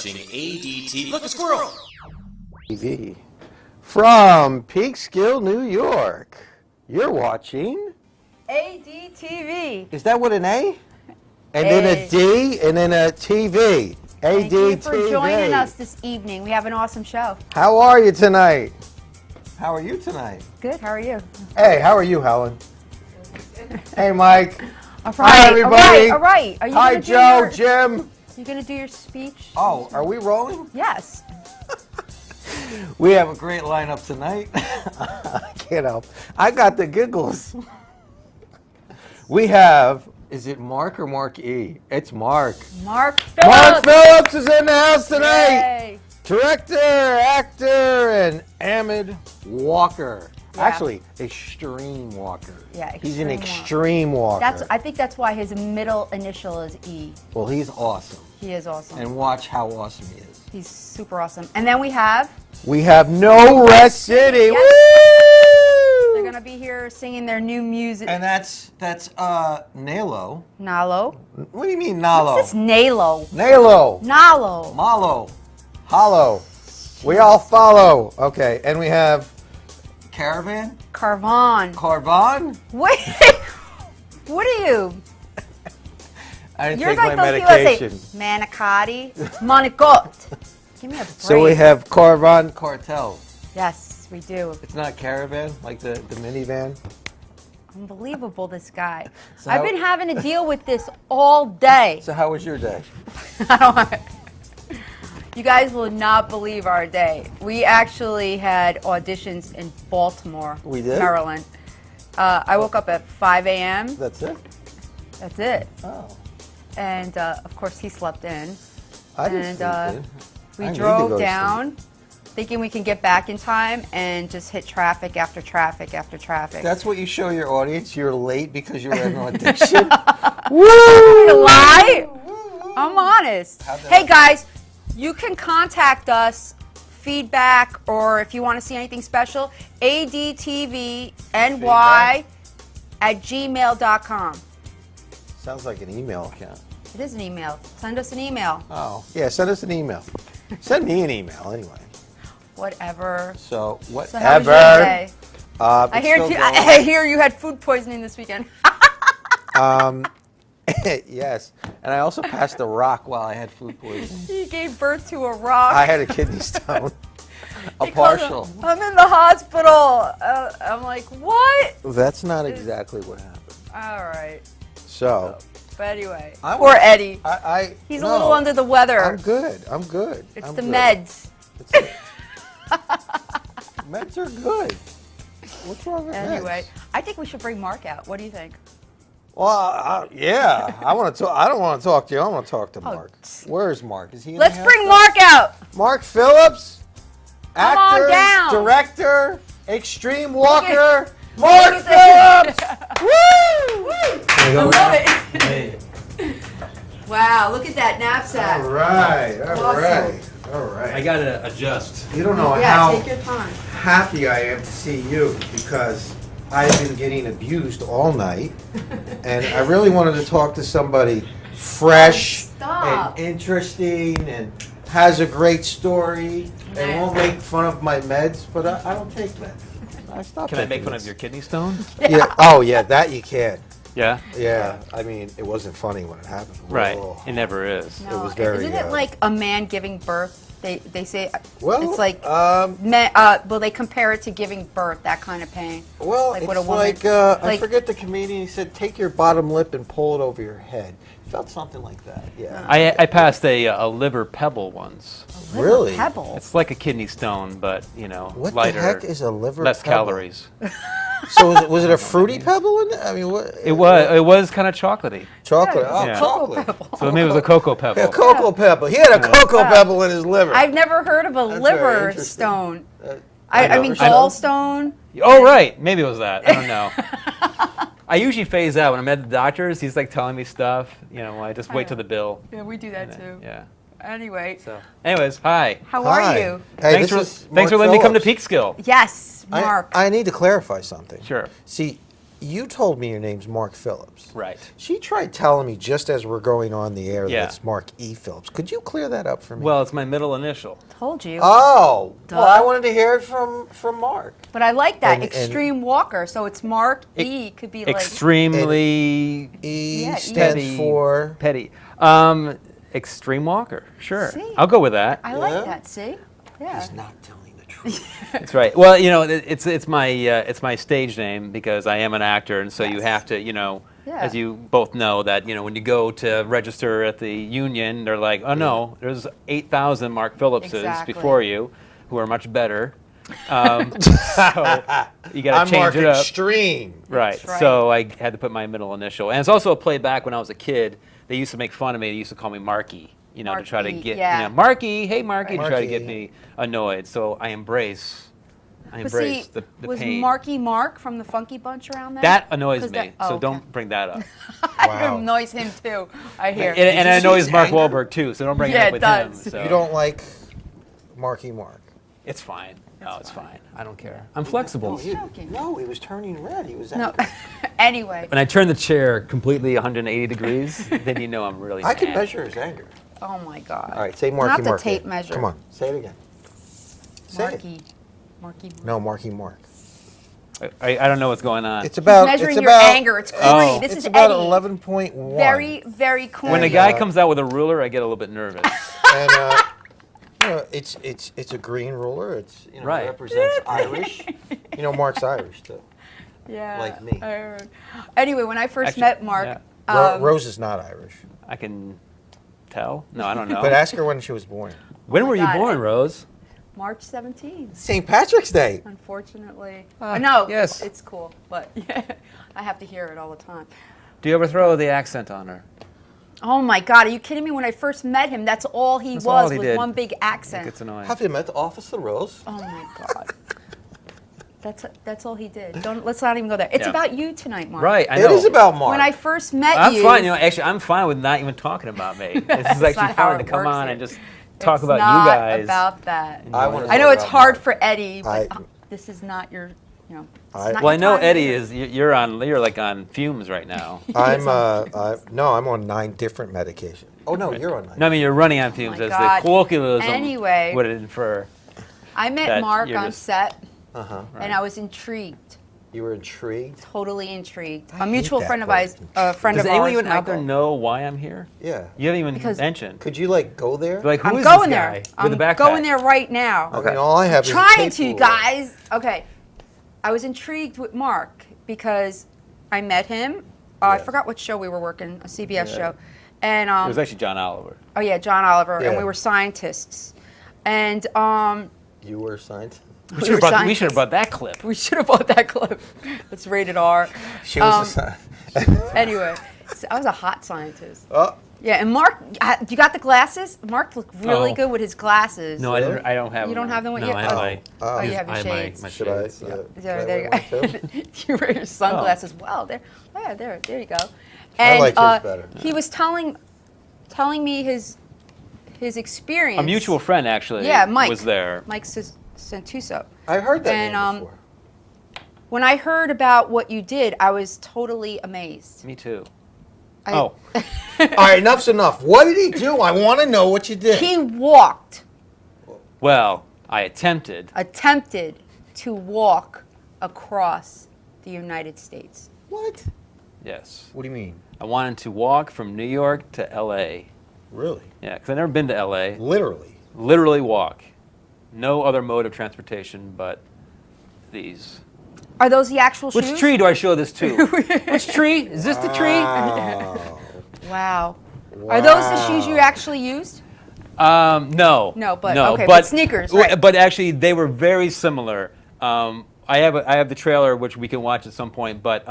watching ADT. Look, a squirrel! TV. From Peekskill, New York. You're watching ADTV. Is that with an A? And then a D and then a TV. Thank you for ADTV. joining us this evening. We have an awesome show. How are you tonight? How are you tonight? Good. How are you? Hey, how are you, Helen? Hey, Mike. All right. Hi, everybody. All right. Are you Hi, gonna do Joe, Jim. You gonna do your speech? Oh, are we rolling? Yes. We have a great lineup tonight. I can't help. I got the giggles. We have, is it Mark or Mark E? It's Mark. Mark Phillips. Mark Phillips is in the house tonight. Yay. Director, actor, and Ahmed Walker. Yeah. Actually, Extreme Walker. Yeah, He's an Extreme Extreme Walker. I think that's why his middle initial is E. Well, he's awesome. He is awesome. And watch how awesome he is. He's super awesome. And then we have. No Rest City. Yes. Woo! They're gonna be here singing their new music. And that's Nalo. Nalo. What do you mean Nalo? What's this Nalo? Nalo. Nalo. Malo. Hollow. We all follow. Okay, and we have Caravan? Carvon. Carvan? Wait. What are you? I didn't You're take like my those people that medication. say manicotti, manicot. Give me a break. So we have Carvan Cartel. Yes, we do. It's not Caravan, like the minivan? Unbelievable, this guy. So I've been having to deal with this all day. So how was your day? You guys will not believe our day. We actually had auditions in Baltimore, We did? Maryland. I woke up at 5 a.m. That's it? That's it. Oh. And of course, he slept in. I didn't And sleep in. I we need to drove go to down, thinking we can get back in time, and just hit traffic after traffic after traffic. That's what you show your audience? You're late because you were at an audition? Woo! Lie? I'm honest. Hey guys, you can contact us, feedback, or if you want to see anything special, adtvny@gmail.com. Sounds like an email account. It is an email. Send us an email. Oh, yeah, send us an email. Send me an email anyway. Whatever. So, whatever. So how was your day? I I hear you had food poisoning this weekend. Yes, and I also passed a rock while I had food poisoning. You gave birth to a rock. I had a kidney stone. A He calls partial. him, I'm in the hospital. I'm like, what? That's not exactly what happened. All right. So, But anyway, I'm- poor Eddie. He's a no, little under the weather. I'm good. I'm good. It's I'm the good. meds. Meds are good. What's wrong with Anyway, meds? I think we should bring Mark out. What do you think? Well, yeah. I want to talk. I don't want to talk to you. I want to talk to Oh, Mark. Where's Mark? Is he? In Let's the house? bring Mark out. Mark Phillips, Come on actor, down. director, Extreme Walker. Look Mark at Phillips. that. Woo! I love it. Wow, look at that knapsack. All right. All Awesome. right. All right. I gotta adjust. You don't know Yeah, how take your time. happy I am to see you because I've been getting abused all night, and I really wanted to talk to somebody fresh Stop. and interesting and has a great story and Nice. won't make fun of my meds, but I don't take meds. I stopped. Can I make taking fun of meds. your kidney stone? Yeah. Oh yeah, that you can. Yeah. Yeah. I mean, it wasn't funny when it happened. Right. Whoa. It never is. No, was very, isn't it like a man giving birth? They say Well, it's like men, well, they compare it to giving birth, that kind of pain. Well, Like it's what a woman- like, I like- forget the comedian, he said, take your bottom lip and pull it over your head. Felt something like that, yeah. I passed a liver pebble once. Liver Really? Pebble. It's like a kidney stone, but What lighter, the heck is a liver less pebble? calories. So was it a fruity pebble in it? I mean, what? It was kind of chocolatey. Chocolate. Oh, Yeah. chocolate. So maybe it was a cocoa pebble. Yeah, cocoa pebble. He had a cocoa pebble in his liver. I've never heard of a That's very liver interesting. stone. I I mean, never- gallstone. Oh, right. Maybe it was that. I don't know. I usually phase out when I'm at the doctor's. He's like telling me stuff. I just wait till the bill. Yeah, we do that too. Yeah. Anyway, So, anyways, hi. how Hi. are you? Hey, Thanks this is for letting me come to Peekskill. Yes, Mark. I need to clarify something. Sure. See, You told me your name's Mark Phillips. Right. She tried telling me just as we're going on the air Yeah. that it's Mark E. Phillips. Could you clear that up for me? Well, it's my middle initial. Told you. Oh, well, Duh. I wanted to hear it from Mark. But I like that. And- Extreme Walker. So it's Mark E. Could be like. Extremely E Yeah, E. stands petty. for. Petty. Extreme Walker. Sure. See? I'll go with that. I Yeah. like that. See? Yeah. He's not telling the truth. That's right. Well, you know, it's my stage name because I am an actor, and so you Yes. have to, you know, Yeah. as you both know, that you know when you go to register at the union, they're like, oh no, there's 8,000 Mark Phillipses Exactly. before you, who are much better. So you got I'm to change Mark it up. Extreme. Right. That's right. So I had to put my middle initial, and it's also a playback when I was a kid. They used to make fun of me. They used to call me Marky. You know, to try to Marky, get, yeah. you know, Marky, hey Marky, to try to Marky. get me annoyed. So I embrace But see, the was pain. Marky Mark from the Funky Bunch around there? That annoys 'Cause me, that- oh, so okay. don't bring that up. It Wow. annoys him too. I hear. And it you see annoys his Mark anger? Wahlberg too, so don't bring Yeah, it up it with does. him. So. You don't like Marky Mark. It's fine. No, it's fine. I don't care. Oh, I'm flexible. joking. No, he was turning red. He was No. angry. Anyway. When I turn the chair completely 180 degrees, then you know I'm really I can mad. measure his anger. Oh my God. All right, say Marky Not the Mark. tape again. measure. Come on, say it again. Say it. Marky. Marky. No, Marky Mark. I don't know what's going on. It's about. Measuring it's your about, anger. It's corny. Oh. This it's is about Eddie. 11.1. Very, very corny. When a And, guy comes out with a ruler, I get a little bit nervous. And you know, it's a green ruler. It's Right. represents Irish. You know, Mark's Irish too. Yeah. like me. I heard. Anyway, when I first Actually, met Mark, yeah. Rose is not Irish. I can tell. No, I don't know. But ask her when she was born. When were you God. born, Rose? March 17th. St. Patrick's Day. Unfortunately. Ah, No, yes. it's cool, but yeah, I have to hear it all the time. Do you ever throw the accent on her? Oh my God, are you kidding me? When I first met him, that's all he That's was, all he was did. one big accent. It's annoying. Have you met Officer Rose? Oh my God. That's all he did. Let's not even go there. It's Yeah. about you tonight, Mark. Right, I It know. is about Mark. When I first met I'm you, fine. You know, actually, I'm fine with not even talking about me. This is That's actually not how fun to it come works on here. and just talk it's about not you guys. about that. I wanna I know talk it's about hard Mark. for Eddie, but I- this is not your, you know. It's I- not Well, I your know time Eddie either. is. You're like on fumes right now. I'm I'm on 9 different medications. Oh no, you're on 9. No, I mean you're running on fumes, my as God. the colloquialism Anyway. would infer. I met that Mark you're on just- set, Uh-huh. and I was intrigued. You were intrigued? Totally intrigued. I A hate mutual that friend of word, ours, a friend Does of anyone ours, even out there Michael. know why I'm here? Yeah. You haven't even Because- mentioned. Could you like go there? Like, who I'm is going this there. guy I'm with the backpack? going there right now. I mean, all I have is a Trying tape to, ruler. guys. Okay. I was intrigued with Mark because I met him. I Yes. forgot what show we were working, a CBS Yeah. show. And It was actually John Oliver. oh yeah, John Oliver, and Yeah. we were scientists. And You were assigned? We we should were have scientists. brought that clip. We should have bought that clip. It's rated R. She was assigned. Anyway, so I was a hot scientist. Oh, Yeah, and Mark, you got the glasses? Mark looked really Oh. good with his glasses. No, Really? I don't have You them. don't have them with no, you? I have Oh. my, Oh, you have your I shades. my should I? shades. Yeah. Yeah, Can I there you wear go. one too? You wear your sunglasses. Wow, there you go. I And like yours better. he was telling me his experience. A mutual friend actually Yeah, Mike. was there. Mike Santuso. I heard that And, name before. When I heard about what you did, I was totally amazed. Me too. I- Oh. All right, enough's enough. What did he do? I want to know what you did. He walked, Well, I attempted. attempted to walk across the United States. What? Yes. What do you mean? I wanted to walk from New York to L.A. Really? Yeah, because I've never been to L.A. Literally? Literally walk. No other mode of transportation but these. Are those the actual shoes? Which tree do I show this to? Which tree? Is this the tree? Wow. Wow. Are those the shoes you actually used? No. No, but- okay, but sneakers, right. But actually, they were very similar. I have the trailer, which we can watch at some point, but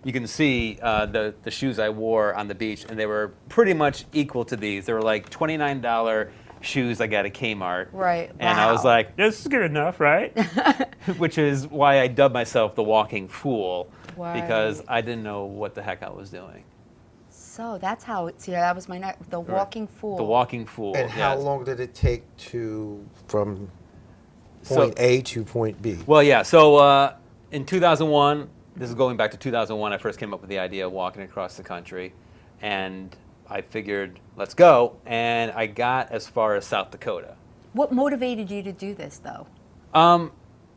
you can see the shoes I wore on the beach, and they were pretty much equal to these. They were like $29 shoes I got at Kmart. Right. And I was Wow. like, this is good enough, right? Which is why I dubbed myself the Walking Fool, because Right. I didn't know what the heck I was doing. So that's how it's here. That was my the walking fool. The Walking Fool. And how yes. long did it take from So- point A to point B? Well, yeah. So in 2001, this is going back to 2001. I first came up with the idea of walking across the country, and I figured, let's go. And I got as far as South Dakota. What motivated you to do this, though?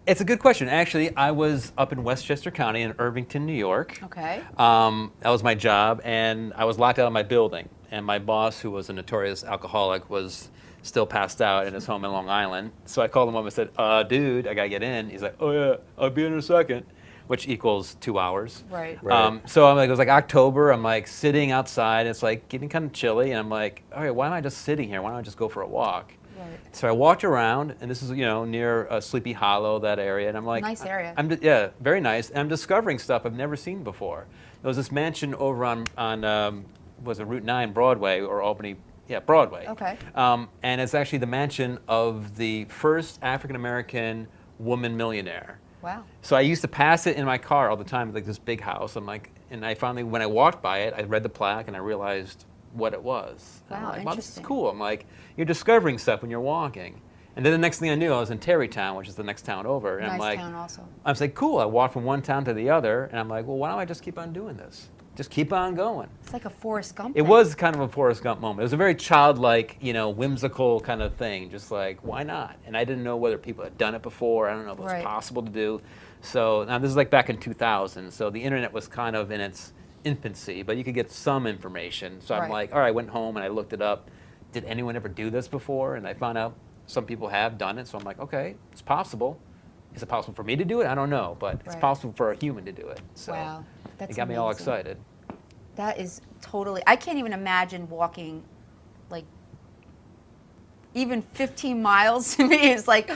It's a good question. Actually, I was up in Westchester County in Irvington, New York. Okay. That was my job, and I was locked out of my building. And my boss, who was a notorious alcoholic, was still passed out in his home in Long Island. So I called him up and said, dude, I gotta get in. He's like, oh yeah, I'll be in a second, which equals 2 hours. Right. So I'm like, it was like October. I'm like sitting outside. It's like getting kind of chilly, and I'm like, all right, why am I just sitting here? Why don't I just go for a walk? Right. So I walked around, and this is near Sleepy Hollow, that area, and I'm like, Nice area. Yeah, very nice. And I'm discovering stuff I've never seen before. There was this mansion over on was it Route 9 Broadway or Albany? Yeah, Broadway. Okay. And it's actually the mansion of the first African American woman millionaire. Wow. So I used to pass it in my car all the time, like this big house. I'm like, and I finally, when I walked by it, I read the plaque and I realized what it was. And I'm Wow, like, wow, this is interesting. cool. I'm like, you're discovering stuff when you're walking. And then the next thing I knew, I was in Terrytown, which is the next town over. And I'm Nice like, town also. I was like, cool. I walked from one town to the other, and I'm like, well, why don't I just keep on doing this? Just keep on going. It's like a Forrest Gump It thing. was kind of a Forrest Gump moment. It was a very childlike, whimsical kind of thing. Just like, why not? And I didn't know whether people had done it before. I don't know if it was Right. possible to do. So now this is like back in 2000. So the internet was kind of in its infancy, but you could get some information. So I'm Right. like, all right, I went home and I looked it up. Did anyone ever do this before? And I found out some people have done it. So I'm like, okay, it's possible. Is it possible for me to do it? I don't know, but it's Right. possible for a human to do it. So Wow, that's it got me all amazing. excited. That is totally. I can't even imagine walking, like, even 15 miles to me is like,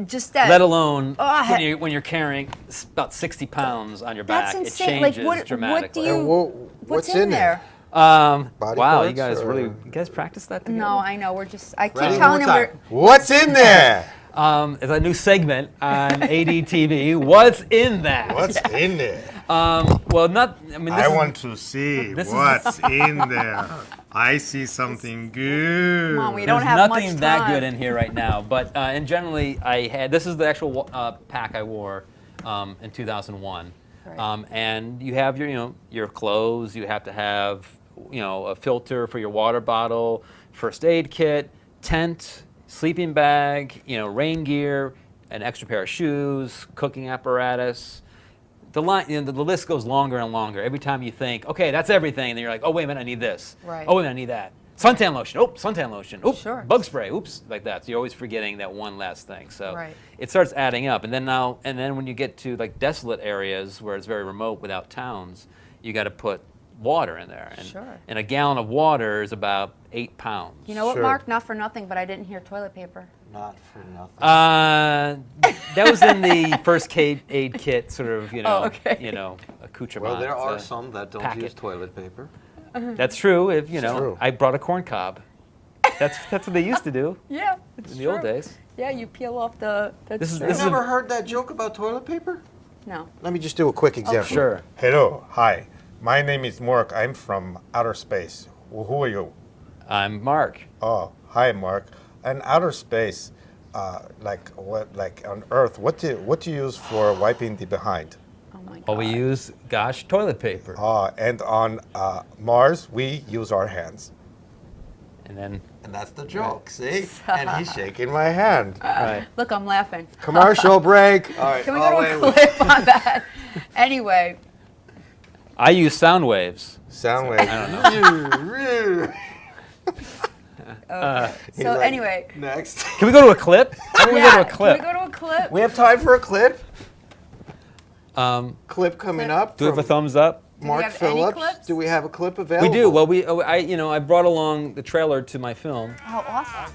just that. Let alone Oh, when you're carrying about 60 pounds on your That's back, insane. it Like, changes what do dramatically. you? And What's in there? Wow, you parts, guys or- really, you guys practice that together? No, I know. We're just. I keep Ready? telling him One more we're. time. What's in there? It's a new segment on Adtv. What's in that? What's in there? Well, not. I mean, this I is- want to see this is- what's in there. I see something good. Come on, we don't There's have nothing much that time. good in here right now, but and generally I had. This is the actual pack I wore in 2001, Right. and you have your clothes. You have to have a filter for your water bottle, first aid kit, tent, sleeping bag, rain gear, an extra pair of shoes, cooking apparatus. The line, the list goes longer and longer. Every time you think, okay, that's everything, and then you're like, oh wait a minute, I need this. Right. Oh wait a minute, I need that. Suntan lotion. Oh, suntan lotion. Oops. Sure. Bug spray. Oops. Like that. So you're always forgetting that one last thing. So Right. it starts adding up, and then when you get to like desolate areas where it's very remote without towns, you got to put water in there. And, Sure. and a gallon of water is about 8 pounds. You know what, Sure. Mark? Not for nothing, but I didn't hear toilet paper. Not for nothing. That was in the first aid kit, sort of, Oh, okay. accoutrement. Well, there are to some that don't pack use it. toilet paper. That's true. If true. I brought a corn cob. That's what they used to do Yeah, in the old days. Yeah, you peel off the. This is- You this is never heard that joke about toilet paper? No. Let me just do a quick example. Sure. Hello, hi. My name is Mark. I'm from outer space. Who are you? I'm Mark. Oh, hi, Mark. In outer space, like on Earth, what do you use for wiping the behind? Oh my God. Well, we use, toilet paper. And on Mars, we use our hands. And then, And that's the joke, see? And he's shaking my hand. right. Look, I'm laughing. Commercial break. All right. Can we go to a clip on that? Anyway, I use sound waves. Sound wave. so like- anyway, Next. Can we go to a clip? How do we go to a clip? Can we go to a clip? We have time for a clip. Um, Clip coming Clip. up. do we have a from thumbs up? Mark have any Phillips. clips? Do we have a clip available? We do. Well, I brought along the trailer to my film. Oh, awesome.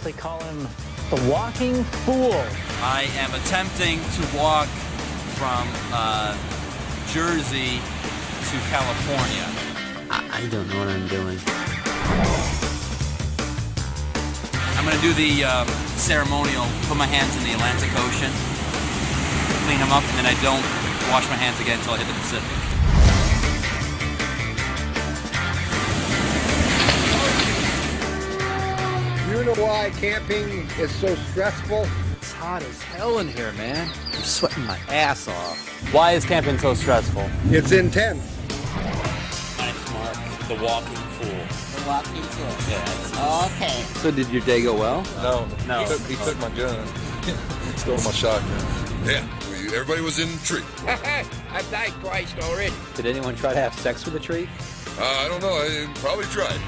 They call him the walking fool. I am attempting to walk from Jersey to California. I don't know what I'm doing. I'm going to do the ceremonial, put my hands in the Atlantic Ocean, clean them up, and then I don't wash my hands again until I hit the Pacific. You know why camping is so stressful? hot as hell in here, man. I'm sweating my ass off. Why is camping so stressful? It's intense. Nice, Mark. The walking fool. The walking fool. Yeah. Okay. So did your day go well? No. He took my gun. Stole my shotgun. Yeah, everybody was in the tree. I've died twice already. Did anyone try to have sex with a tree? I don't know. I probably tried.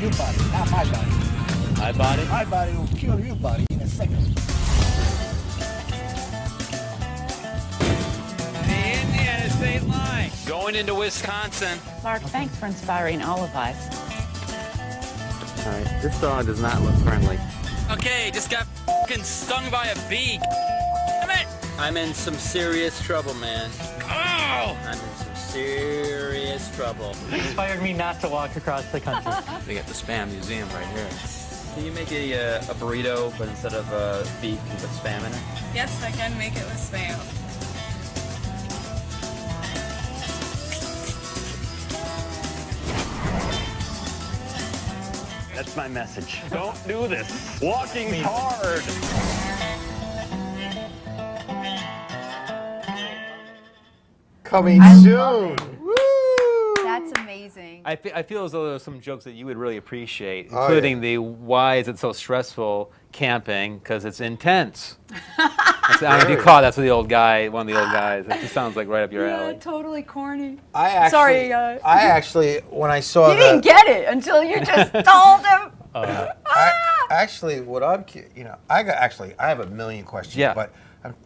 Your body, not my body. My body? My body will kill your body in a second. The Indiana state line. Going into Wisconsin. Mark, thanks for inspiring all of us. All right, this dog does not look friendly. Okay, just got fucking stung by a bee. Damn it! I'm in some serious trouble, man. Oh! I'm in some serious trouble. Inspired me not to walk across the country. They got the Spam Museum right here. Can you make a burrito, but instead of beef, you put Spam in it? Yes, I can make it with Spam. That's my message. Don't do this. Walking's hard. Coming I soon. love Woo! That's amazing. I feel as though there's some jokes that you would really appreciate, Oh, including the why is it so stressful camping, because it's intense. I don't know if you caught that's what the old guy, one of the old guys. It just sounds like right up your alley. Totally corny. I actually, Sorry, I actually, when I saw You didn't get it until you just told him. Actually, what I'm, I have a million questions, Yeah. but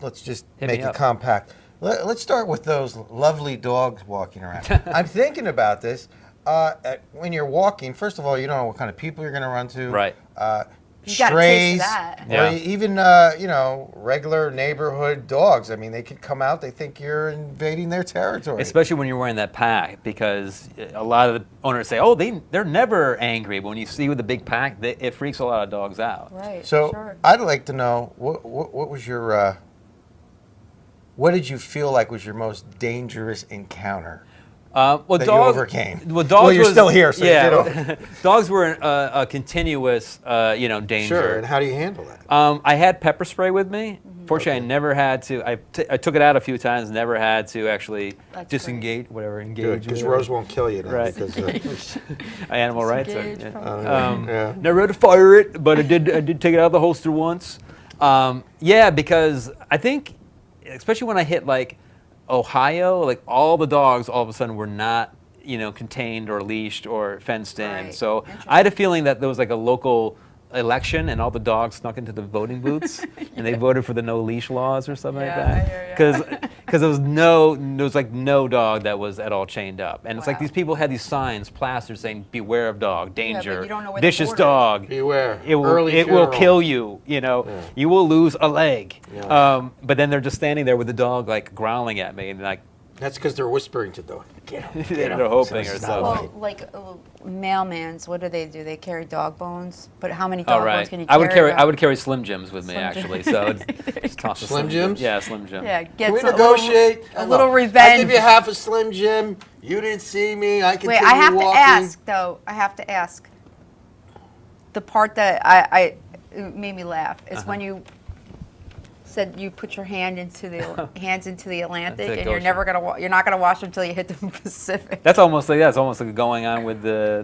let's just Hit make me it up. compact. Let's start with those lovely dogs walking around. I'm thinking about this. When you're walking, first of all, you don't know what kind of people you're going to run to. Right. You got a taste of Strays, that. or Yeah. even regular neighborhood dogs. I mean, they could come out. They think you're invading their territory. Especially when you're wearing that pack, because a lot of the owners say, "Oh, they're never angry." But when you see with the big pack, it freaks a lot of dogs out. Right. So sure. I'd like to know what was your what did you feel like was your most dangerous encounter Well, that you overcame? Well, dogs. Well, you're was- still here, so you yeah. did Dogs were a continuous, danger. Sure. And how do you handle that? I had pepper spray with me. Fortunately, I never had to. I took it out a few times. Never had to actually That's disengage. Whatever, engage. Good, because whatever. Rose won't kill you now. Right. Because, Animal rights. Disengage Yeah. from- yeah. Never had to fire it, but I did take it out of the holster once. Yeah, because I think, especially when I hit like Ohio, like all the dogs all of a sudden were not, contained or leashed or fenced in. Right. So I had a feeling that there was like a local election and all the dogs snuck into the voting booths and they voted for the no leash laws or something Yeah, like I that. hear ya. Because there was like no dog that was at all chained up. And it's like Wow. these people had these signs plastered saying, "Beware of dog, danger, you don't know where the vicious border is." dog. Beware. It will, Early it will funeral. kill you, You will lose a leg." Yeah. But then they're just standing there with the dog like growling at me and like That's because they're whispering to the dog. Get him. they're hoping So or it's not something. Well, like mailmans, what do? They carry dog bones. But how many All dog bones right. can you I would carry around? I would carry Slim Jims with me Slim actually. Jim. So just toss a Slim Jims? Yeah, Slim Jim. Yeah, Can get we a little- negotiate? A little Look, revenge. I give you half a Slim Jim. You didn't see me. I continue Wait, I have walking. to ask though. I have to ask. The part that I it made me laugh is when you said you put your hands into the Atlantic That's it, and you're ocean. never gonna you're not gonna wash them until you hit the Pacific. That's almost like it's almost like going on with Yeah.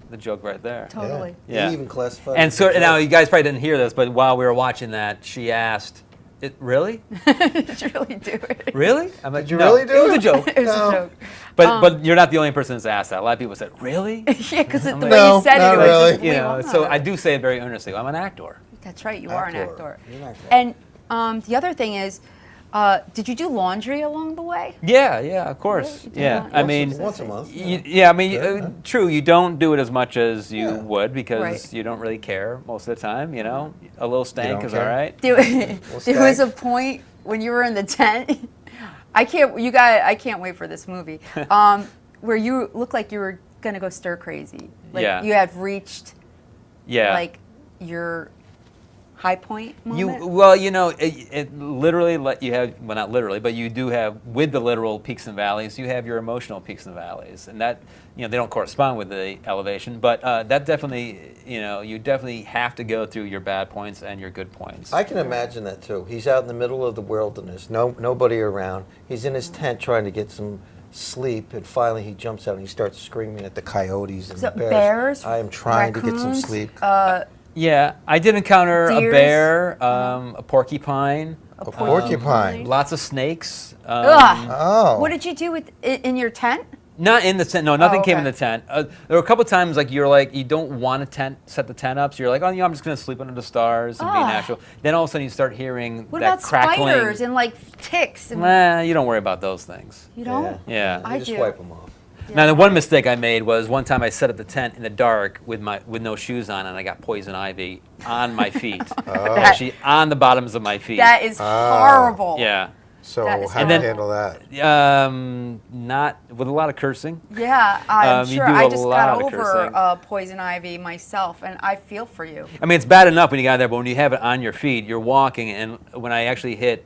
the joke right there. Totally. Yeah. He even classified. And it so as a now joke. you guys probably didn't hear this, but while we were watching that, she asked, "It really? Did you really do it? Really?" I'm like, Did you "No, really do it was it?" a joke." It was No. a joke. But you're not the only person that's asked that. A lot of people said, "Really?" Yeah, because the way No, you said not it, was really. just You way know. wrong. So I do say it very earnestly. I'm an actor. That's right. You are an Actor. actor. You're an actor. And the other thing is, did you do laundry along the way? Yeah, of course. Really? You do Yeah, that? I mean, once a month. yeah, I mean, true. You don't do it as much as you would because Right. you don't really care most of the time. A little stank don't is all care? right. There was a point when you were in the tent. I can't wait for this movie. Where you looked like you were gonna go stir crazy. Like Yeah. you have reached Yeah. like your high point moment? It literally you have, well, not literally, but you do have, with the literal peaks and valleys, you have your emotional peaks and valleys, and that, they don't correspond with the elevation, but that definitely, you definitely have to go through your bad points and your good points. I can imagine that too. He's out in the middle of the wilderness, nobody around. He's in his tent trying to get some sleep, and finally he jumps out and he starts screaming at the coyotes and So the bears. bears, I am trying to get some raccoons, sleep. Yeah, I did encounter a Deers. bear, a porcupine, A porcupine. lots of snakes. Ugh. Oh. What did you do in your tent? Not in the tent. No, nothing came in okay. the tent. There were a couple times you don't want to set the tent up, so you're like, oh, I'm just going to sleep under the stars and be natural. Then all of a sudden you start hearing What that about crackling. spiders and like ticks? And Nah, you don't worry about those things. you don't? Yeah. I You just do. wipe them off. Now, the one mistake I made was one time I set up the tent in the dark with no shoes on, and I got poison ivy on my feet. Actually, on the bottoms of my feet. That is horrible. Yeah. So That is how do you handle that? Not with a lot of cursing. Yeah, I'm You sure. do I a just lot got of over cursing. poison ivy myself, and I feel for you. I mean, it's bad enough when you got there, but when you have it on your feet, you're walking, and when I actually hit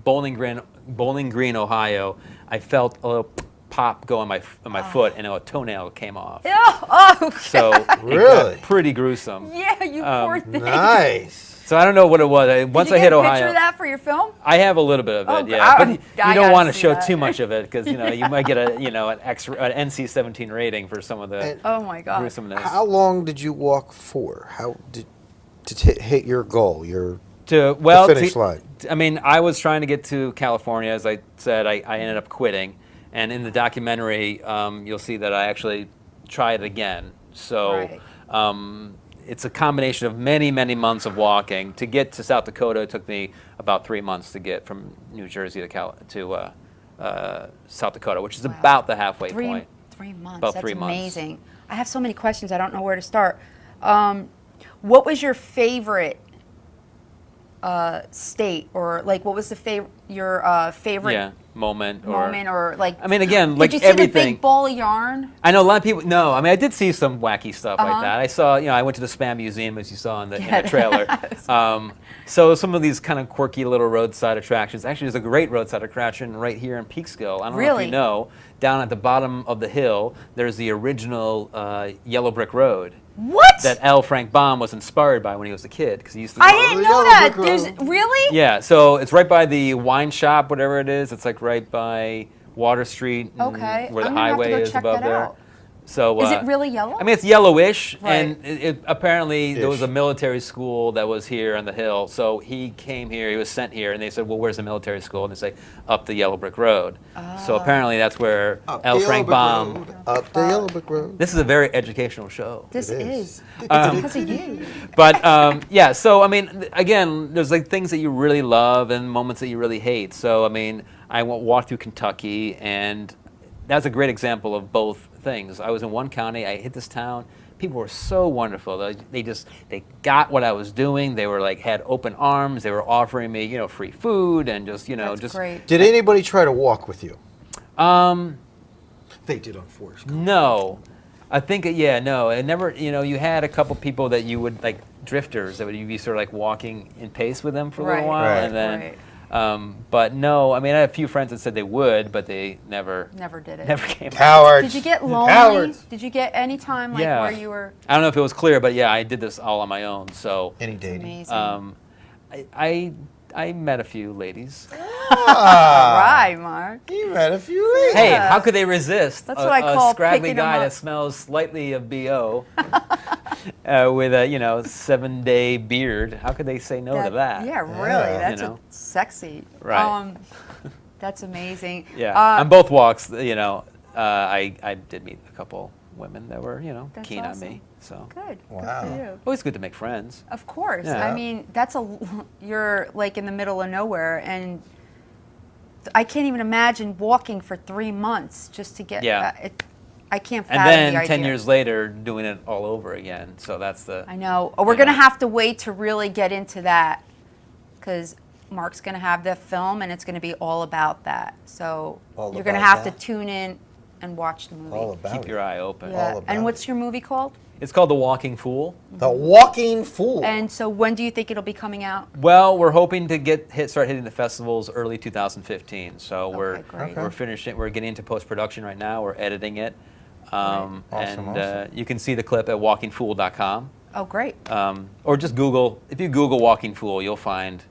Bowling Green, Ohio, I felt a little pop go on my foot, and a toenail came off. Oh, So Really? it got pretty gruesome. yeah, you poor thing. Nice. So I don't know what it was. Once Did you I hit get a Ohio, picture of that for your film? I have a little bit of it, Oh, yeah. But you I don't gotta want to see show that. too much of it because you might get an NC-17 rating for some of the And Oh my God. gruesomeness. How long did you walk for? How did to hit your goal? The finish line. I mean, I was trying to get to California. As I said, I ended up quitting. And in the documentary, you'll see that I actually tried again. So Right. it's a combination of many, many months of walking. To get to South Dakota, it took me about 3 months to get from New Jersey to South Dakota, which is about the halfway point. 3 months. About That's 3 months. amazing. I have so many questions. I don't know where to start. What was your favorite state, or like what was your favorite Yeah, moment. or like? I mean, again, did like you see everything. the big ball of yarn? I know a lot of people. No, I mean, I did see some wacky stuff Uh-huh. like that. I saw, I went to the Spam Museum, as you saw in the trailer. So some of these kind of quirky little roadside attractions. Actually, there's a great roadside attraction right here in Peekskill. I don't know if Really? you know. Down at the bottom of the hill, there's the original Yellow Brick Road What? that L. Frank Baum was inspired by when he was a kid, because he used to. I didn't know that. There's really? Yeah, so it's right by the wine shop, whatever it is. It's like right by Water Street, and Okay, where the I'm gonna have to highway go is check above that there. out. So Is it really yellow? I mean, it's yellowish, Right. and it apparently there was a military school that was here on the hill. So he came here, he was sent here, and they said, "Well, where's the military school?" And they say, "Up the Yellow Brick Road." So apparently that's where L. Frank Baum. Up the Yellow Brick Road. This is a very educational show. This It is. is. It's because of you. But yeah, so I mean, again, there's like things that you really love and moments that you really hate. So I mean, I walked through Kentucky, and that's a great example of both things. I was in one county, I hit this town. People were so wonderful. They got what I was doing. They were like had open arms. They were offering me, free food and just, That's just. great. Did anybody try to walk with you? They did on Forest Gump. No, I think no. It never. You had a couple people that you would like drifters that would you be sort of like walking in pace with them for a little Right. while, Right. and then. Right. But no, I mean, I had a few friends that said they would, but they never Never did it. came. Cowards. Did you get lonely? Cowards. Did you get any time like Yeah. where you were I don't know if it was clear, but yeah, I did this all on my own. So Any dating? amazing? I met a few ladies. All right, Mark. You met a few ladies. Hey, how could they resist? That's what I a call scraggly picking 'em guy up. that smells slightly of BO with a 7-day beard. How could they say no to that? Yeah, really. Yeah. That's sexy. Right. That's amazing. Yeah. Uh, On both walks, I did meet a couple women that were That's keen awesome. on me. So Good. Wow. Good for you. always good to make friends. Of course. Yeah. I mean, you're like in the middle of nowhere, and I can't even imagine walking for 3 months just to get. Yeah. I can't fathom And then the idea. 10 years later, doing it all over again. So that's the. I know. We're you going to know. have to wait to really get into that, because Mark's going to have the film, and it's going to be all about that. So All you're going to about have that? to tune in and watch the movie. All about Keep it. your eye open. Yeah. all about And what's it. your movie called? It's called The Walking Fool. The Walking Fool. And so when do you think it'll be coming out? Well, we're hoping to start hitting the festivals early 2015. So great. we're finishing. We're getting into post-production right now. We're editing it. Awesome. You can see the clip at walkingfool.com. Oh, great. Or just Google. If you Google Walking Fool, you'll find.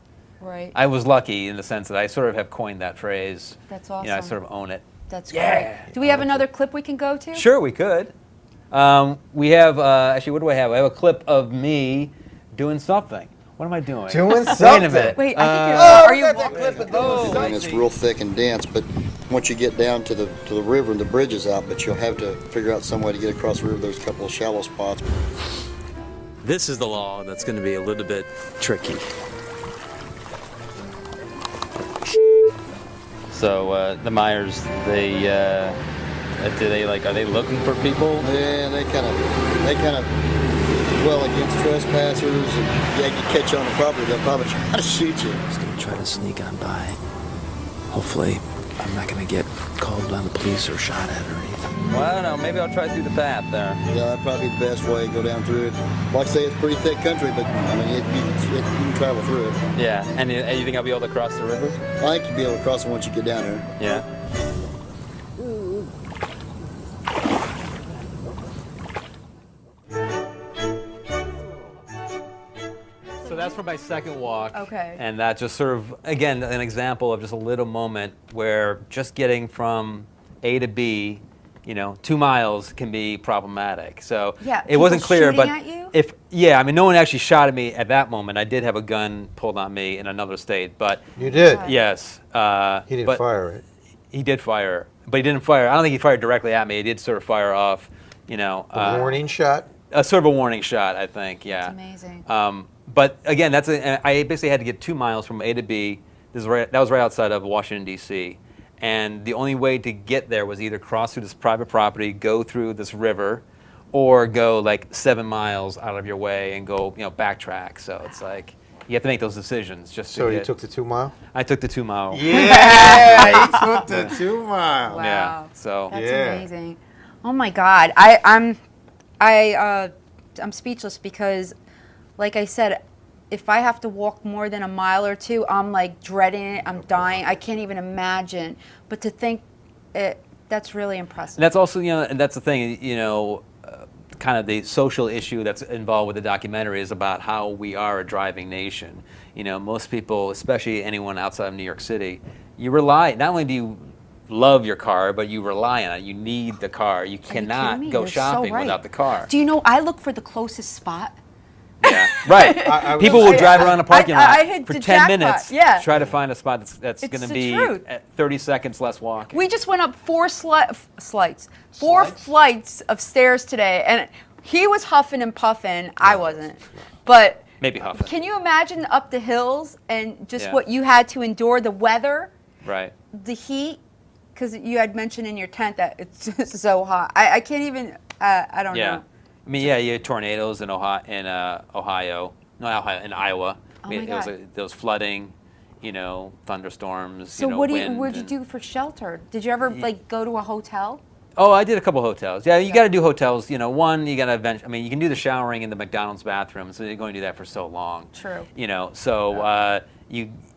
Right. I was lucky in the sense that I sort of have coined that phrase. That's awesome. You know, I sort of own it. That's Yeah. great. Do we have another clip we can go to? Sure, we could. We have, actually, what do I have? I have a clip of me doing something. What am I doing? Doing Wait a something. minute. Wait, I think Oh, are you that walking? clip of doing And it's something. real thick and dense, but once you get down to the river and the bridge is out, but you'll have to figure out some way to get across the river. There's a couple of shallow spots. This is the law that's going to be a little bit tricky. So the Myers, are they looking for people? Yeah, they kind of well against trespassers. And yeah, you catch you on the property, they'll probably try to shoot you. Just going to try to sneak on by. Hopefully, I'm not going to get called on the police or shot at or anything. Well, I don't know. Maybe I'll try through the path there. Yeah, that'd probably be the best way to go down through it. Like I say, it's pretty thick country, but I mean, you can travel through it. Yeah, and you think I'll be able to cross the river? I think you'll be able to cross it once you get down there. Yeah. So that's for my second walk. Okay. And that just sort of, again, an example of just a little moment where just getting from A to B, 2 miles can be problematic. So Yeah, it wasn't people clear, but shooting at you? I mean, no one actually shot at me at that moment. I did have a gun pulled on me in another state, but You did. yes. He didn't but fire it. He did fire, but he didn't fire. I don't think he fired directly at me. He did sort of fire off, A warning shot. a sort of a warning shot, I think. Yeah. That's amazing. But again, I basically had to get 2 miles from A to B. That was right outside of Washington D.C. And the only way to get there was either cross through this private property, go through this river, or go like 7 miles out of your way and go, backtrack. So it's like you have to make those decisions. So you took the 2 mile? I took the 2 mile. Yeah, he took the 2 mile. Wow. Yeah. So That's Yeah. amazing. Oh my God, I'm speechless because, like I said, if I have to walk more than a mile or two, I'm like dreading it. I'm dying. I can't even imagine. But to think, that's really impressive. And that's also, and that's the thing, kind of the social issue that's involved with the documentary is about how we are a driving nation. Most people, especially anyone outside of New York City, you rely, not only do you love your car, but you rely on it. You need the car. You cannot me? go You're so shopping right. without the car. Do you know, I look for the closest spot. Yeah, right. I People will drive around a parking lot I hit for the 10 jackpot, minutes yeah. to try to find a spot that's It's going to the be truth. at 30 seconds less walking. We just went up four flights of stairs today, and he was huffing and puffing. I wasn't. But Maybe huffing. can you imagine up the hills and just Yeah. what you had to endure, the weather, Right. the heat? Because you had mentioned in your tent that it's just so hot. I can't even, I don't Yeah. know. I mean, yeah, you had tornadoes in Ohio. Not Ohio, in Iowa. Oh I mean, my there was God. there was flooding, thunderstorms, So wind. what'd you and- do for shelter? Did you ever go to a hotel? Oh, I did a couple hotels. Yeah, you got to do hotels. One, you got to I mean, you can do the showering in the McDonald's bathroom, so you're going to do that for so long. True. So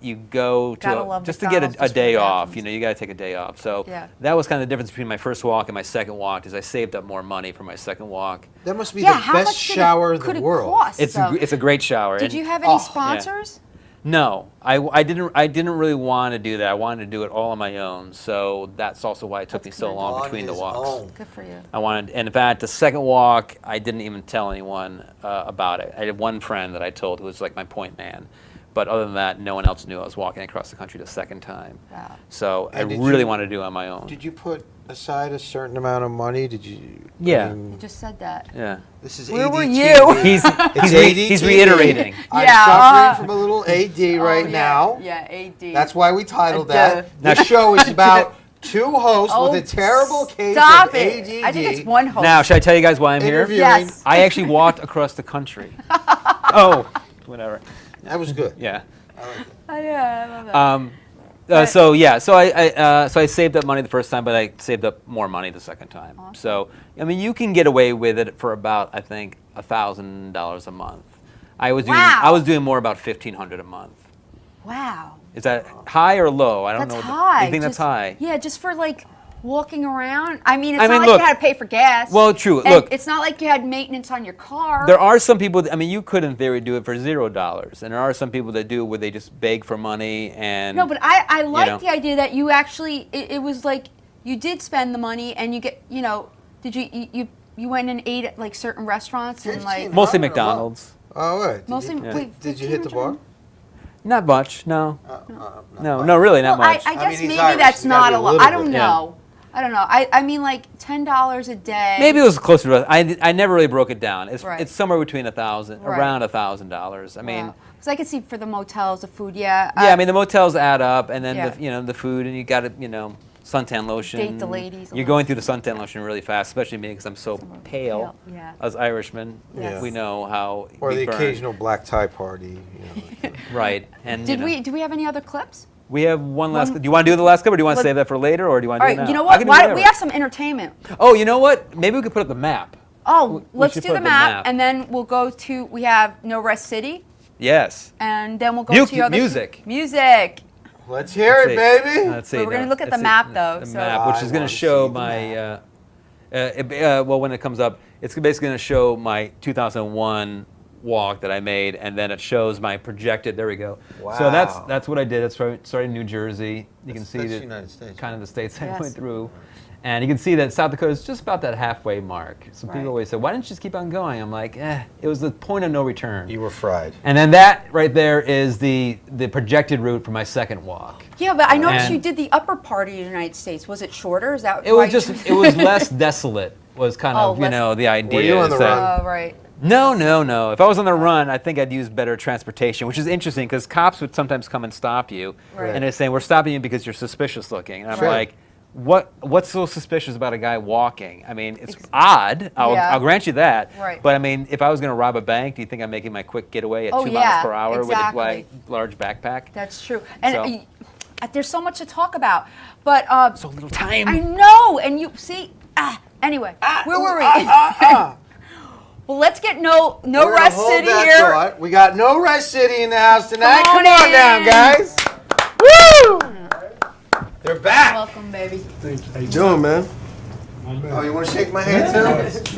you go Gotta to love just to get McDonald's a just for day the off. bathrooms. You got to take a day off. So Yeah. that was kind of the difference between my first walk and my second walk. Is I saved up more money for my second walk. That must be Yeah, the how best much shower in could the it world. cost? It's a great shower. Did And- you have any yeah. sponsors? No, I didn't really want to do that. I wanted to do it all on my own. So that's also why it took me so long On between the his walks. own. Good for you. I wanted, and in fact, the second walk, I didn't even tell anyone about it. I had one friend that I told who was like my point man. But other than that, no one else knew I was walking across the country the second time. Wow. So And I did really you- wanted to do it on my own. Did you put aside a certain amount of money? Did you? Yeah. I mean, You just said that. Yeah. this is Where were ADTV. you? He's It's reiterating. I'm Yeah, suffering from a little AD right now. Yeah, AD. That's why we titled Duh. that. This show is about two hosts Oh, with a terrible case Stop of it. ADD. I think it's one host. Now, should I tell you guys why I'm here? Interviewing. Yes. I actually walked across the country. Oh, whatever. That was good. Yeah. Yeah, I love that. So yeah, so I saved up money the first time, but I saved up more money the second time. Awesome. So I mean, you can get away with it for about, I think, $1,000 a month. I was doing more about $1,500 a month. Wow. Is that high or low? I don't That's know. high. You think that's high? Yeah, just for like walking around. I mean, it's I not mean, like look, you had to pay for gas. well, true. And Look. it's not like you had maintenance on your car. There are some people, I mean, you could in theory do it for $0, and there are some people that do where they just beg for money and. No, but I like know. the idea that you actually, it was like you did spend the money and you get, did you went and ate at like certain restaurants and like. Mostly McDonald's. Oh, right. Mostly. Wait, did you hit the bar? Not much, no. No, No, really, not Well, much. I guess he's maybe Irish. that's You gotta not be a a lot. little I don't bit. know. I don't know. I mean, like $10 a day. Maybe it was closer to. I never really broke it down. It's Right. it's somewhere between around $1,000. I mean, because I can see for the motels, the food, yeah. yeah, I mean the motels add up, and then Yeah. the food, and you got to suntan lotion. Date the ladies a You're little. going through the suntan lotion really fast, especially me because I'm so pale. Yeah. As Irishmen, Yes. we know how. Or we the burn. occasional black tie party. Right, and Do we have any other clips? We have one last. Do you want to do the last clip, or do you want to Let- save that for later, or do you want to All do it right. now? You know I what? can do Why, whatever. we have some entertainment. Oh, you know what? Maybe we could put up the map. Oh, let's should do put the up the map, map. and then we'll go to. We have No Rest City, Yes. and then we'll go to your other Music. Music. Let's hear it, baby. Let's see. But we're gonna now. look at Let's the see. map, though, The so- map, which I is going wanna to show see the my. Well, when it comes up, it's basically going to show my 2001 walk that I made, and then it shows my projected. There we go. So Wow. that's what I did. It started in New Jersey. You can see That's that United States, kind of the states I Yes. went through. And you can see that South Dakota is just about that halfway mark. Some Right. people always say, "Why didn't you just keep on going?" I'm like, it was the point of no return. You were fried. And then that right there is the projected route for my second walk. Yeah, but I noticed And- you did the upper part of the United States. Was it shorter? Is that It why was you just chose- it was less desolate was kind Oh, of less- the idea. Were you on is the that- run? Oh, right. No. If I was on the run, I think I'd use better transportation, which is interesting because cops would sometimes come and stop you, Right. and they're saying we're stopping you because you're suspicious looking. And I'm Sure. like, what's so suspicious about a guy walking? I mean, it's odd. Yeah. I'll grant you that. Right. But I mean, if I was going to rob a bank, do you think I'm making my quick getaway at Oh, 2 yeah, miles per hour exactly. with a large backpack? That's true. And So- there's so much to talk about. But So little time. I know, and you see. Anyway, where were we? Well, let's get no We're gonna Rest hold City that here. thought. We got No Rest City in the house tonight. Come on Come on down, in. guys. Woo! They're back. Welcome, baby. How you doing, man? Oh, you want to shake my hand too? You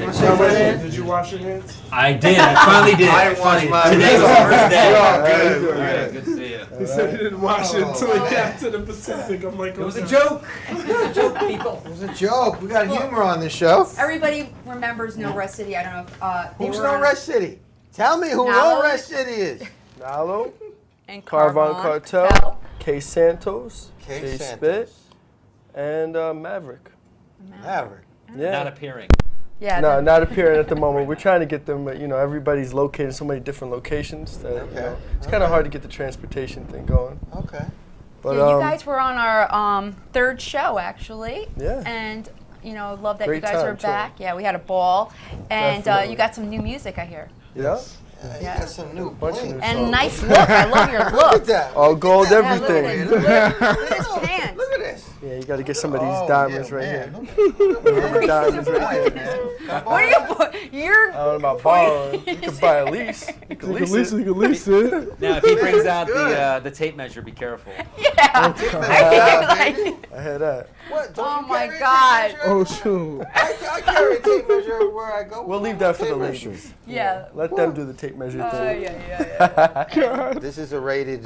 want to shake my hand? Did you wash your hands? I did. I finally did. I didn't wash mine. Today's the first day. We're all good. We're good. Good to see you. He said he didn't wash it until he got to the Pacific. I'm like, It was a joke. It was a joke, people. It was a joke. We got humor on this show. Everybody remembers No Rest City. I don't know if they Who's were No on- Rest City? Tell me who Nalo? No Rest City is. Nalo, and Carvon Cartel. Cartel, K Santos, K J Santos. Spit, and Maverick. Maverick. Yeah. Not appearing. Yeah. No, the- not appearing at the moment. We're trying to get them, but everybody's located in so many different locations that Okay. it's kind of hard to get the transportation thing going. Okay. But yeah, you guys were on our third show actually. Yeah. And love that you Great guys time, are back. too. Yeah, we had a ball, and Definitely. you got some new music, I hear. yeah, You Yeah. got some new bunch of bling. new And songs. nice look. I love your Look look. at that. all gold, Yeah, look at everything. it. Look at his pants. Look at this. Yeah, you got to get some of these Oh, diamonds yeah, right man. here. Look at Diamonds right that. here. Man. What are you? You're. I don't know about borrowing. You can buy a lease. You can lease it. you can lease it. Now, if he brings out Good. the tape measure, be careful. Yeah. I feel like. I had that. What? Don't Oh you my carry a tape God. measure? Oh, shoot. I carry a tape measure everywhere I go. We'll leave that for the Tape ladies. measure. Yeah. Let them do the tape measure thing. Yeah. This is a rated.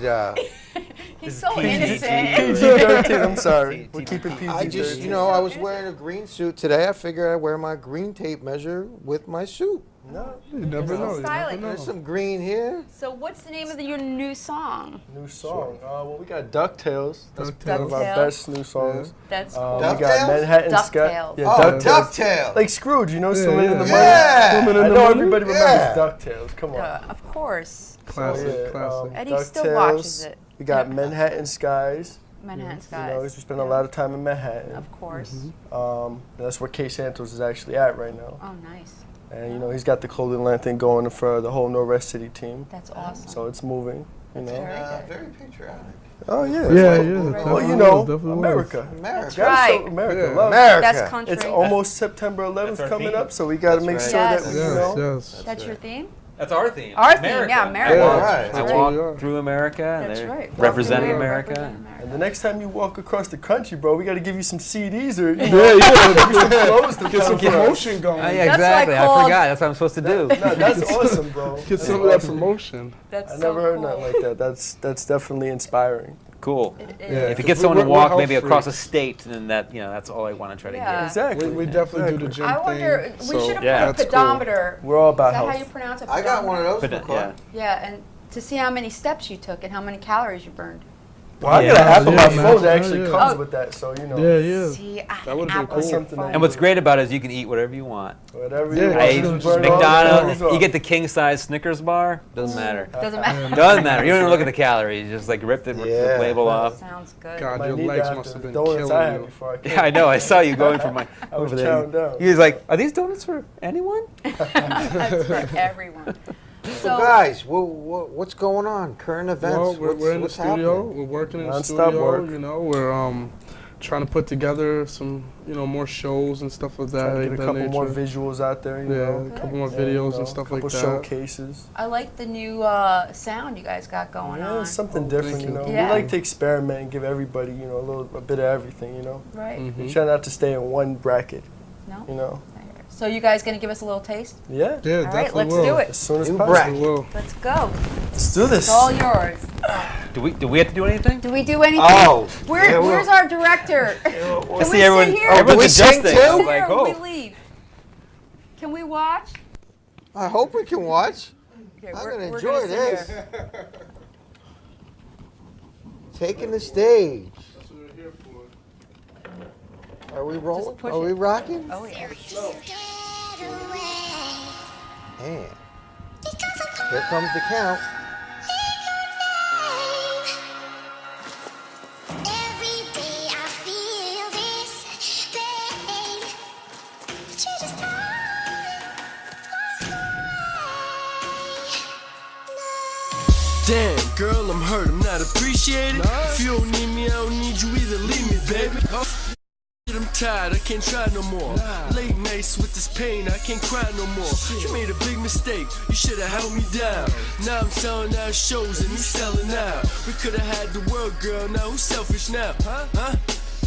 He's so PG-13. innocent. I'm sorry. We're keeping PG-13. I just, I was wearing a green suit today. I figured I'd wear my green tape measure with my suit. No, You never know. You stylish. never know. There's some green here. So what's the name of your new song? new song. Well, we got DuckTales. That's one of our DuckTales. best new songs. That's We DuckTales? got Manhattan DuckTales. Sky. Yeah, Oh, DuckTales. DuckTales. Like Scrooge, swimming in the money. Yeah. Swimming in I the know money? everybody Yeah. remembers DuckTales. Come on. of course. Classic, classic. Eddie still DuckTales. watches it. We got Manhattan Skies. Manhattan We Skies. spend a lot of time in Manhattan. Of course. That's where K Santos is actually at right now. Oh, nice. And he's got the clothing line thing going for the whole No Rest City team. That's awesome. So it's moving. You know. Very patriotic. Oh yeah. Yeah, Well, you know, America. That's Gotta right. show America love. America. Best country. It's almost September 11th coming up, so we got to make right. sure Yes. that we, you know. Yes. That's your theme? That's our theme. Our theme, yeah, America. Yeah, I right. walk, I That's what we are. walk through America. And That's they're right. Representing Walk away, America. represent America. And the next time you walk across the country, bro, we got to give you some CDs or Clothes to Get some come promotion going. Yeah, That's what exactly. I I called- forgot. That's what I'm supposed to do. No, that's awesome, bro. Get some of that promotion. That's I so never heard cool. nothing like that. That's definitely inspiring. Cool. It Yeah. is. If you Because get someone to we're walk health maybe across a freaks. state, then that's all I want to try to Yeah. get. Exactly. We definitely do the gym I wonder, thing. we should have Yeah. put a That's cool. pedometer. We're all about Is that how health. you pronounce it? I got one of those But, before. yeah. Yeah, and to see how many steps you took and how many calories you burned. Well, I got an Yeah. app on my Yeah, phone that man. actually Yeah. comes Oh. with that, so you know. Yeah, yeah. See, I That would've been Apple cool. Something phone. that- And what's great about it is you can eat whatever you want. Whatever Yeah, you I want. ate Just burn all the McDonald's, calories you off. get the king size Snickers bar. Doesn't matter. Doesn't matter. Doesn't matter. You don't even look at the calories. You just like rip the Yeah. label off. Sounds good. God, Might your need legs that must have after been the donuts I had killing you. before I came. Yeah, I know. I saw you going from my I was over there. chowing down. He was like, "Are these donuts for anyone?" That's for everyone. So guys, what's going on? Current events? Well, we're in the what's studio. happening? We're working in the Non-stop studio. work. You know, we're trying to put together some, more shows and stuff of that. Trying to get a that couple more nature. visuals out there, you Yeah, know. a couple more Yeah, videos you know, and stuff like couple that. showcases. I like the new sound you guys got going Yeah, on. it's something Oh, different, thank you you. know. Yeah. We like to experiment and give everybody, a bit of everything, you know. Right. Mm-hmm. We try not to stay in one bracket, No? you know. So you guys going to give us a little taste? Yeah, Yeah, All right, definitely let's will. do as it. soon as New possible. bracket. We will. Let's go. Let's do this. It's all yours. Do we have to do anything? Do we do anything? Oh, Where's our director? Can we See everyone. sit here? do we Everyone's sing adjusting. too? I was Sit like, here or oh. we leave? Can we watch? I hope we can watch. Okay, I'm we're gonna gonna enjoy sit this. here. Taking the stage. That's what we're here for. Are we rolling? push Are we it. rocking? Oh yeah. And here comes the count. Damn, girl, I'm hurt, I'm not appreciated. If you don't need me, I don't need you either, leave me, baby. I'm tired, I can't try no more. Late nights with this pain, I can't cry no more. You made a big mistake, you should've held me down. Now I'm selling out shows and you selling out. We could've had the world, girl, now who's selfish now? Huh?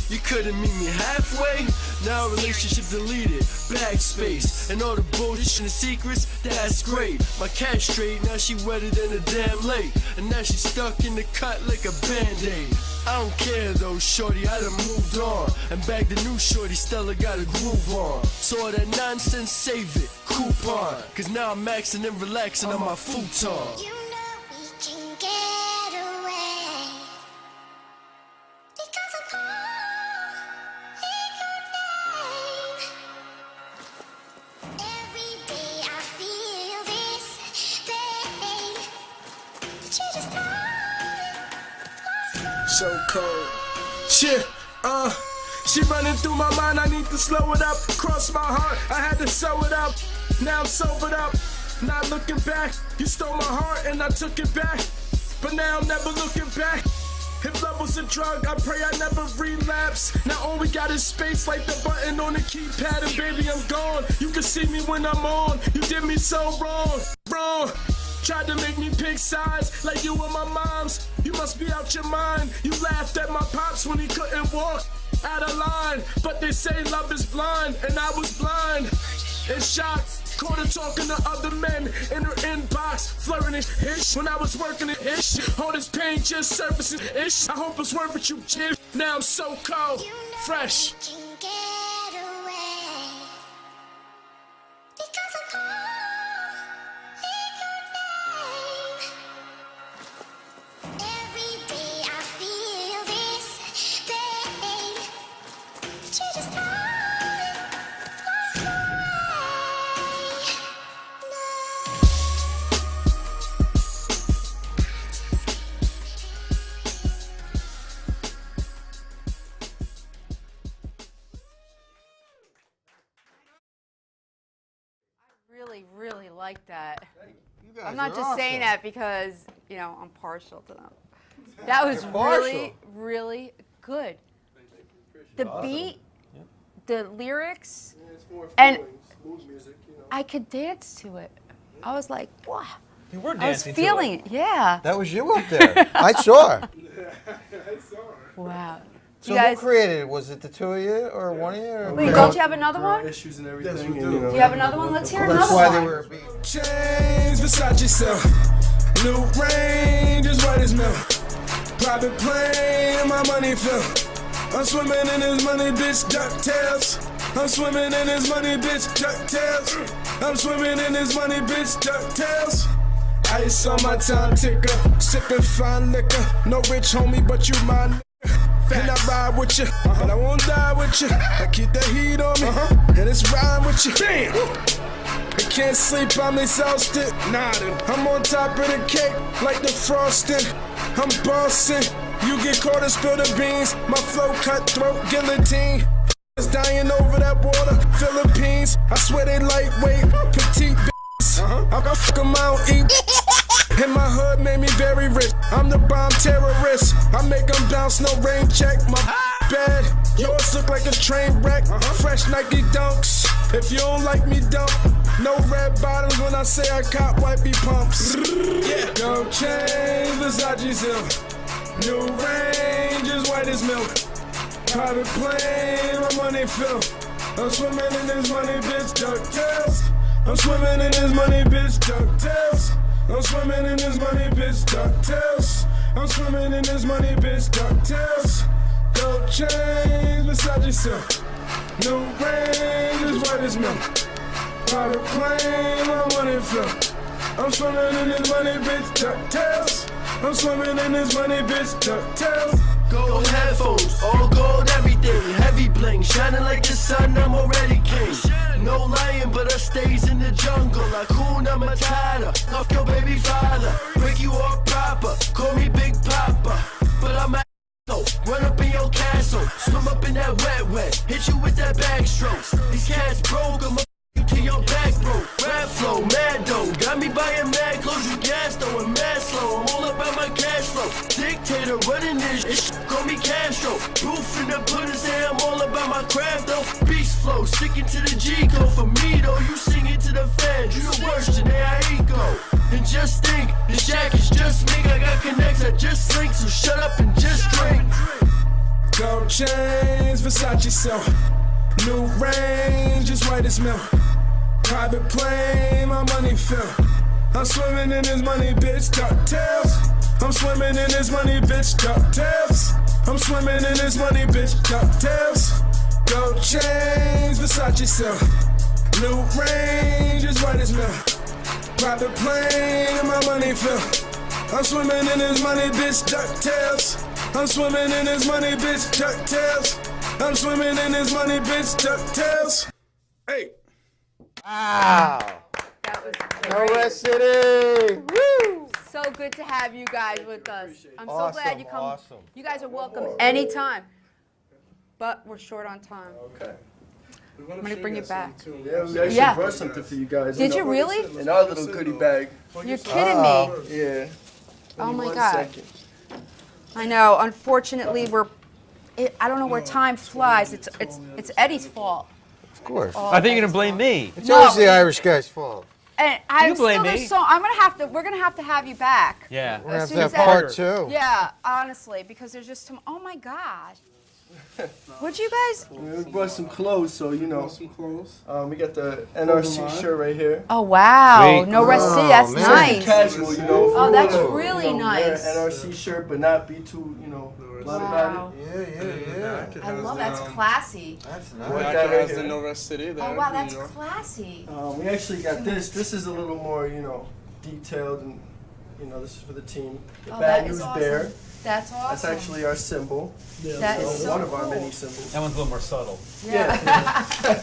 You couldn't meet me halfway? Now relationship deleted, backspace, and all the bullshit and the secrets, that's great. My cash straight, now she wetter than a damn lake. And now she's stuck in the cut like a band-aid. I don't care though, shorty, I done moved on. And bagged the new shorty, Stella got a groove on. So all that nonsense, save it, coupon. Cause now I'm maxing and relaxing on my futon. You know we can get away because of all every day I feel this pain that you just So cold. Shit, she running through my mind, I need to slow it up. Cross my heart, I had to sew it up. Now I'm sobered up, not looking back. You stole my heart and I took it back. But now I'm never looking back. If love was a drug, I pray I never relapse. Now all we got is space like the button on the keypad. And baby, I'm gone. You can see me when I'm on. You did me so wrong. Tried to make me pick sides like you were my mom's. You must be out your mind. You laughed at my pops when he couldn't walk out of line. But they say love is blind, and I was blind and shocked. Caught her talking to other men in her inbox, flirting and ish. When I was working it ish, all this pain just surfaces ish. I hope it's worth it, you kid. Now I'm so cold, fresh. Really like that. You guys I'm not are just saying awesome. that because I'm partial to them. That was really, really good. The beat, the lyrics, and I could dance to it. I was like, wow. You were I was dancing feeling it. Yeah. That was you up there. I saw her. Wow. So You guys, who created it? Was it the two of you or one of you? Or wait, don't you have another one? Issues and everything. Yes, we and, do. Do you have another one? Let's hear That's another why one. they were being. Change Versace self. New range is white as milk. Private plane, my money fill. I'm swimming in this money, bitch, DuckTales. I'm swimming in this money, bitch, DuckTales. I'm swimming in this money, bitch, DuckTales. Ice on my time ticker, sipping fine liquor. No rich homie, but you my nigga. And I ride with you, but I won't die with you. I keep the heat on me, and it's rhyme with you. Bam! I can't sleep, I'm exhausted. Nodding. I'm on top of the cake, like the frosting. I'm bossing. You get caught and spill the beans. My flow cutthroat, guillotine. Is dying over that water, Philippines. I swear they lightweight, petite b****s. I can fuck 'em, I don't eat. And my hood made me very rich. I'm the bomb terrorist. I make 'em bounce, no rain check. My bad, yours look like a train wreck. Fresh Nike dunks. If you don't like me, don't. No red bottoms when I say I cop wifey pumps. Yeah. Don't change Versace silk. New range is white as milk. Private plane, my money fill. I'm swimming in this money, bitch, DuckTales. I'm swimming in this money, bitch, DuckTales. I'm swimming in this money, bitch, DuckTales. I'm swimming in this money, bitch, DuckTales. Don't change Versace silk. New range is white as milk. Private plane, my money fill. I'm swimming in this money, bitch, DuckTales. I'm swimming in this money, bitch, DuckTales. Gold headphones, all gold, everything. Heavy bling, shining like the sun, I'm already king. No lying, but I stays in the jungle. Hakuna Matata, off your baby father. Break you off proper, call me Big Papa. But I'm a run up in your castle, swim up in that wet, hit you with that backstroke. These cats broke, I'm to your back, bro. Rap flow, mad dough. Got me buying mad clothes, you gas though, and mad slow. I'm all about my cash flow. Dictator running this shit, call me Castro. Proof in the pudding, say I'm all about my craft though. Beast flow, sticking to the G code for me though. You sing it to the fans, you the worst in ego. And just think, this jack is just me. I got connects, I just slink, so shut up and just drink. Gold chains, Versace silk. New range is white as milk. Private plane, my money fill. I'm swimming in this money, bitch, DuckTales. I'm swimming in this money, bitch, DuckTales. I'm swimming in this money, bitch, DuckTales. Gold chains, Versace silk. New range is white as milk. Private plane, my money fill. I'm swimming in this money, bitch, DuckTales. I'm swimming in this money, bitch, DuckTales. I'm swimming in this money, bitch, DuckTales. Hey. Wow. That was No great. Rest City. Woo. So good to have you guys with us. I'm so Awesome, glad you come. awesome. You guys are welcome anytime. But we're short on time. Okay. I'm gonna bring it back. Yeah, we actually Yeah. brought something for you guys. Did you really? In our little goodie bag. You're kidding me. Yeah. Oh my One God. second. I know. Unfortunately, I don't know where time flies. It's Eddie's fault. Of course. Oh, I think you're gonna blame me. It's always the Irish guy's fault. And I You blame still me. this song. We're gonna have you back. Yeah. We're gonna have soon to as have that- part two. Yeah, honestly, because there's just oh my gosh. Would you guys? We brought some clothes, so you know. Some clothes. We got the NRC shirt right here. Oh wow! Sweet. No Rest City. That's man. nice. Casual, you know. Oh, that's you know, really wear nice. an NRC shirt, but not be too, blunt about Wow. it. I love that's classy. That's What nice. that That right has the here. No Rest City there. Oh wow, in that's New York. classy. We actually got this. This is a little more, detailed, and this is for the team. The Oh, bad that is news awesome. bear. That's awesome. That's actually our symbol. That is so one of our cool. many symbols. That one's a little more subtle. Yeah.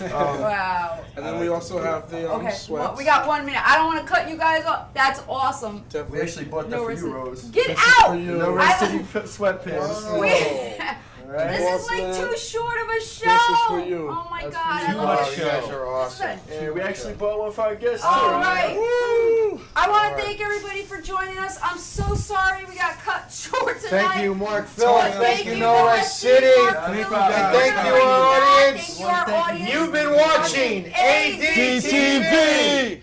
Wow. And then we also have the Okay, sweats. well, we got 1 minute. I don't want to cut you guys off. That's awesome. We actually bought that No for Rest you, City. Rose. Get This is out! for you. No Rest City sweatpants. Right? This is like Boston. too short of a show. This is for you. Oh my That's God, for I you. love Oh, it. you guys are awesome. And we actually bought one for our guests, too. All right. Woo! I want to thank everybody for joining us. I'm so sorry we got cut short tonight. Thank you, Mark Phillips. Thank you, Noah Noah City. Mark And Phillips. thank you, our audience. Thank you, our audience. You've been watching ADTV.